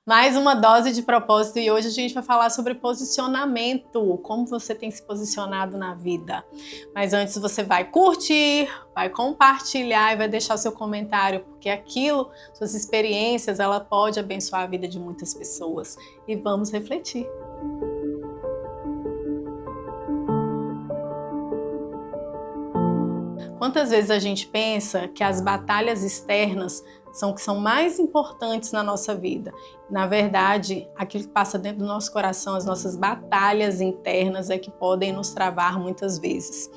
Mais uma dose de propósito e hoje a gente vai falar sobre posicionamento, como você tem se posicionado na vida. Mas antes você vai curtir, vai compartilhar e vai deixar seu comentário, porque aquilo, suas experiências, ela pode abençoar a vida de muitas pessoas. E vamos refletir. Quantas vezes a gente pensa que as batalhas externas são que são mais importantes na nossa vida? Na verdade, aquilo que passa dentro do nosso coração, as nossas batalhas internas é que podem nos travar muitas vezes.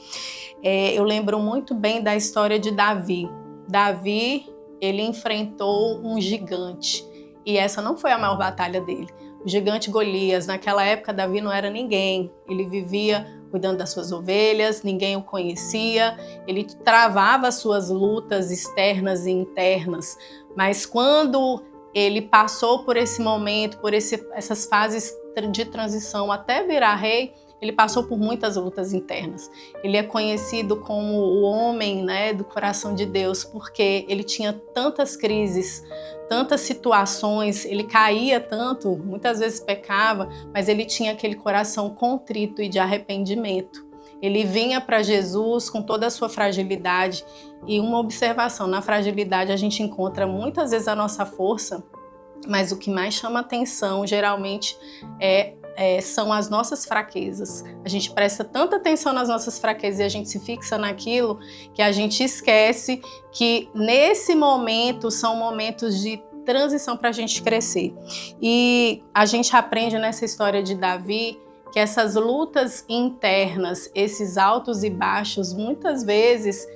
Eu lembro muito bem da história de Davi. Davi, ele enfrentou um gigante e essa não foi a maior batalha dele. O gigante Golias, naquela época Davi não era ninguém, ele vivia cuidando das suas ovelhas, ninguém o conhecia, ele travava suas lutas externas e internas, mas quando ele passou por esse momento, por essas fases de transição até virar rei, ele passou por muitas lutas internas. Ele é conhecido como o homem, do coração de Deus, porque ele tinha tantas crises, tantas situações, ele caía tanto, muitas vezes pecava, mas ele tinha aquele coração contrito e de arrependimento. Ele vinha para Jesus com toda a sua fragilidade. E uma observação, na fragilidade a gente encontra muitas vezes a nossa força, mas o que mais chama atenção geralmente são as nossas fraquezas. A gente presta tanta atenção nas nossas fraquezas e a gente se fixa naquilo que a gente esquece que nesse momento são momentos de transição para a gente crescer. E a gente aprende nessa história de Davi que essas lutas internas, esses altos e baixos, muitas vezes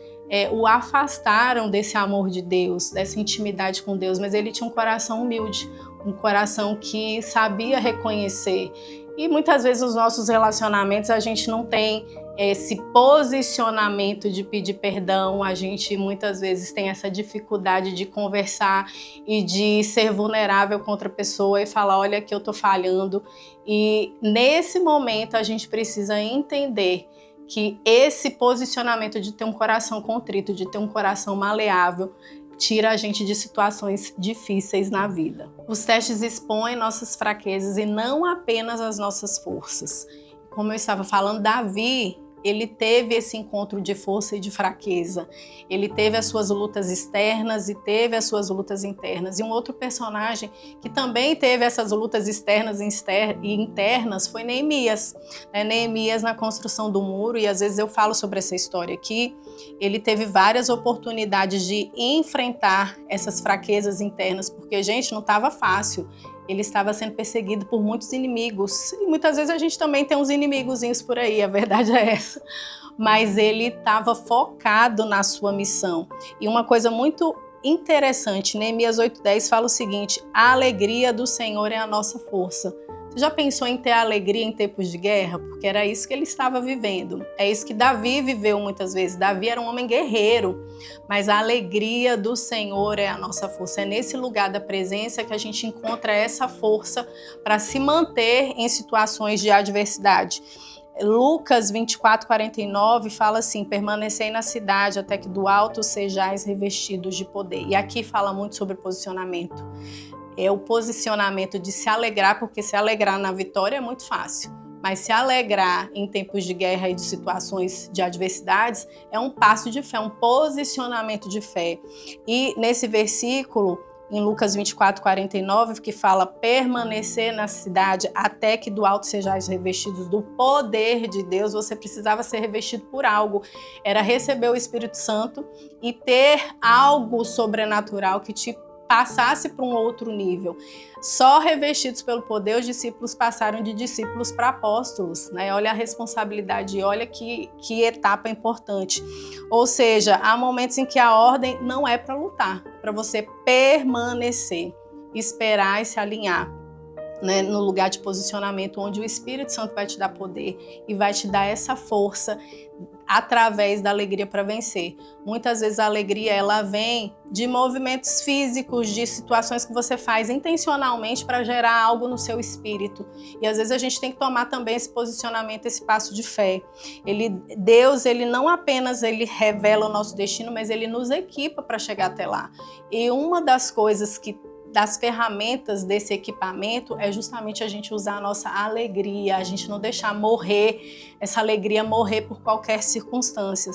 o afastaram desse amor de Deus, dessa intimidade com Deus, mas ele tinha um coração humilde, um coração que sabia reconhecer. E muitas vezes nos nossos relacionamentos a gente não tem esse posicionamento de pedir perdão, a gente muitas vezes tem essa dificuldade de conversar e de ser vulnerável com outra pessoa e falar, olha que eu tô falhando. E nesse momento a gente precisa entender que esse posicionamento de ter um coração contrito, de ter um coração maleável, tira a gente de situações difíceis na vida. Os testes expõem nossas fraquezas e não apenas as nossas forças. Como eu estava falando, Davi, ele teve esse encontro de força e de fraqueza. Ele teve as suas lutas externas e teve as suas lutas internas. E um outro personagem que também teve essas lutas externas e internas foi Neemias. Neemias na construção do muro, e às vezes eu falo sobre essa história aqui, ele teve várias oportunidades de enfrentar essas fraquezas internas, porque, gente, não estava fácil. Ele estava sendo perseguido por muitos inimigos. E muitas vezes a gente também tem uns inimigozinhos por aí, a verdade é essa. Mas ele estava focado na sua missão. E uma coisa muito interessante, Neemias 8:10 fala o seguinte: a alegria do Senhor é a nossa força. Você já pensou em ter alegria em tempos de guerra? Porque era isso que ele estava vivendo. É isso que Davi viveu muitas vezes. Davi era um homem guerreiro, mas a alegria do Senhor é a nossa força. É nesse lugar da presença que a gente encontra essa força para se manter em situações de adversidade. Lucas 24:49 fala assim: permanecei na cidade até que do alto sejais revestidos de poder. E aqui fala muito sobre posicionamento. É o posicionamento de se alegrar, porque se alegrar na vitória é muito fácil. Mas se alegrar em tempos de guerra e de situações de adversidades é um passo de fé, um posicionamento de fé. E nesse versículo, em Lucas 24:49, que fala permanecer na cidade até que do alto sejais revestidos do poder de Deus, você precisava ser revestido por algo. Era receber o Espírito Santo e ter algo sobrenatural que te passasse para um outro nível. Só revestidos pelo poder, os discípulos passaram de discípulos para apóstolos, Olha a responsabilidade, olha que etapa importante. Ou seja, há momentos em que a ordem não é para lutar, para você permanecer, esperar e se alinhar, no lugar de posicionamento onde o Espírito Santo vai te dar poder e vai te dar essa força através da alegria para vencer. Muitas vezes a alegria ela vem de movimentos físicos, de situações que você faz intencionalmente para gerar algo no seu espírito. E às vezes a gente tem que tomar também esse posicionamento, esse passo de fé. Deus, ele não apenas revela o nosso destino, mas ele nos equipa para chegar até lá. E uma das coisas que das ferramentas desse equipamento é justamente a gente usar a nossa alegria, a gente não deixar morrer, essa alegria morrer por qualquer circunstância.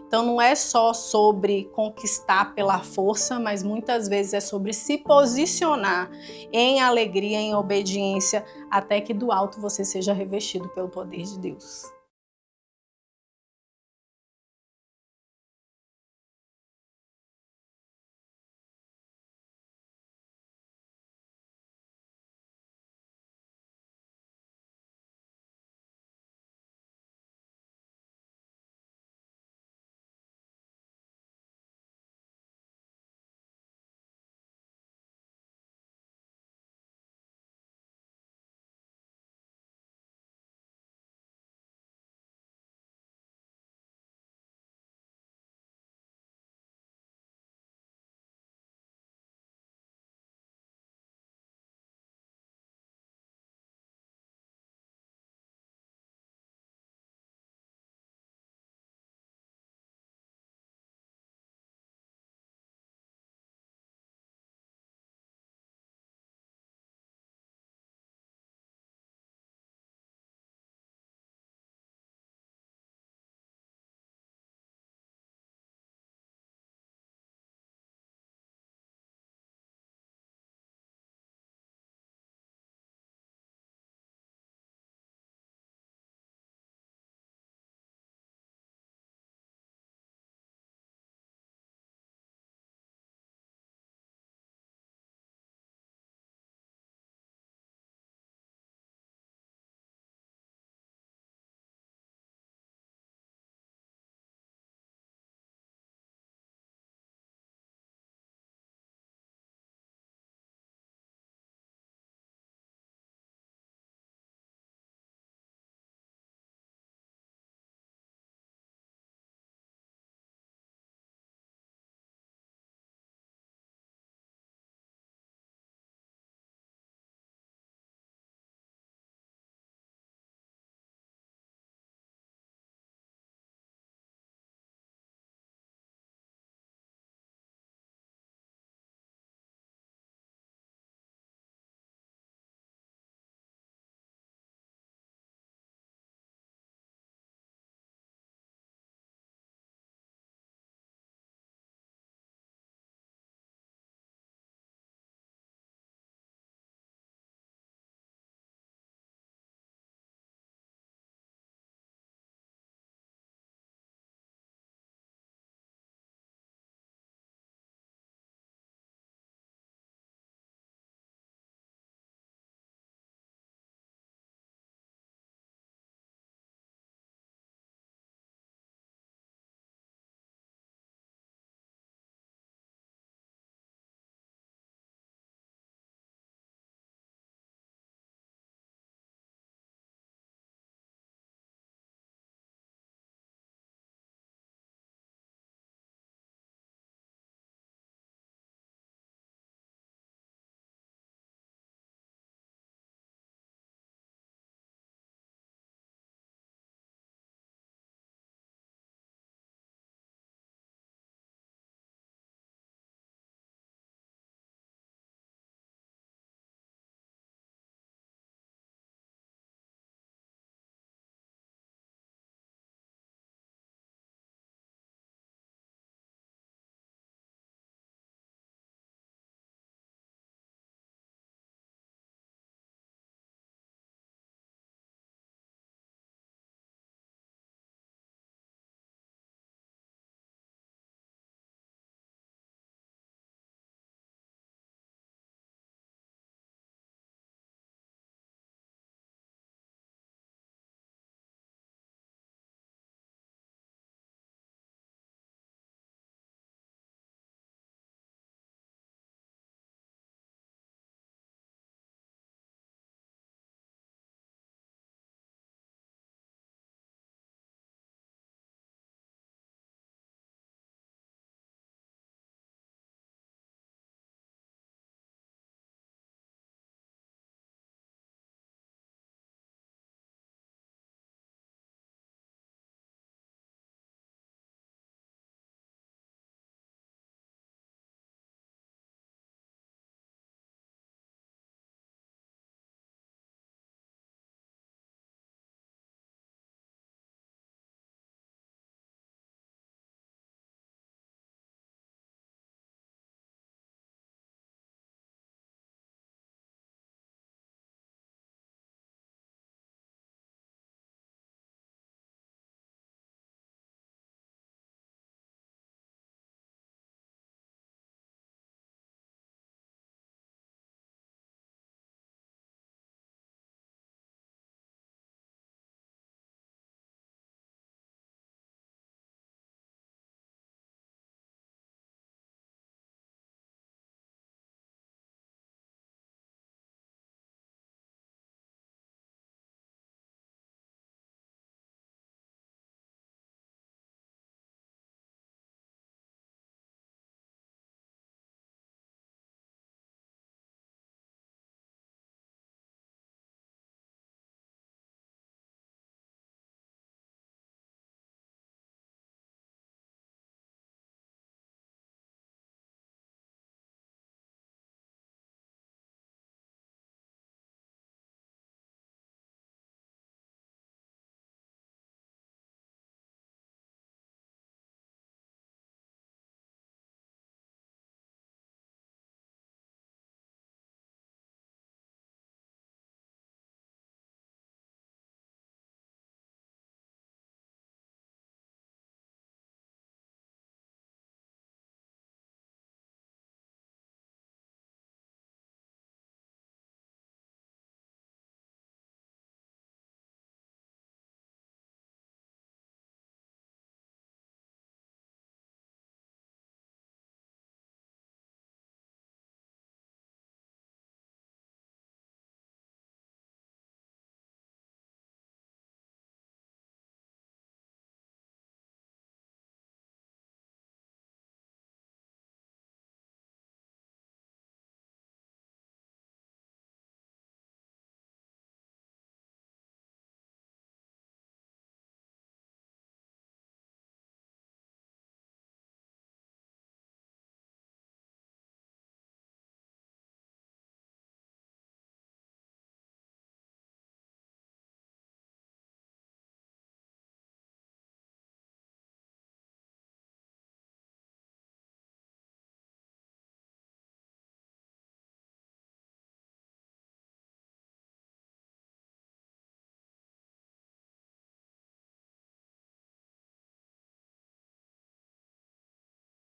Então não é só sobre conquistar pela força, mas muitas vezes é sobre se posicionar em alegria, em obediência, até que do alto você seja revestido pelo poder de Deus.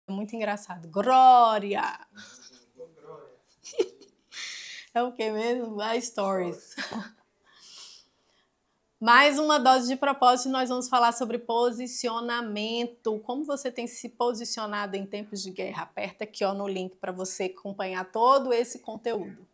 É muito engraçado. Glória! É o que mesmo? A Stories. Mais uma dose de propósito, nós vamos falar sobre posicionamento. Como você tem se posicionado em tempos de guerra? Aperta aqui ó, no link para você acompanhar todo esse conteúdo.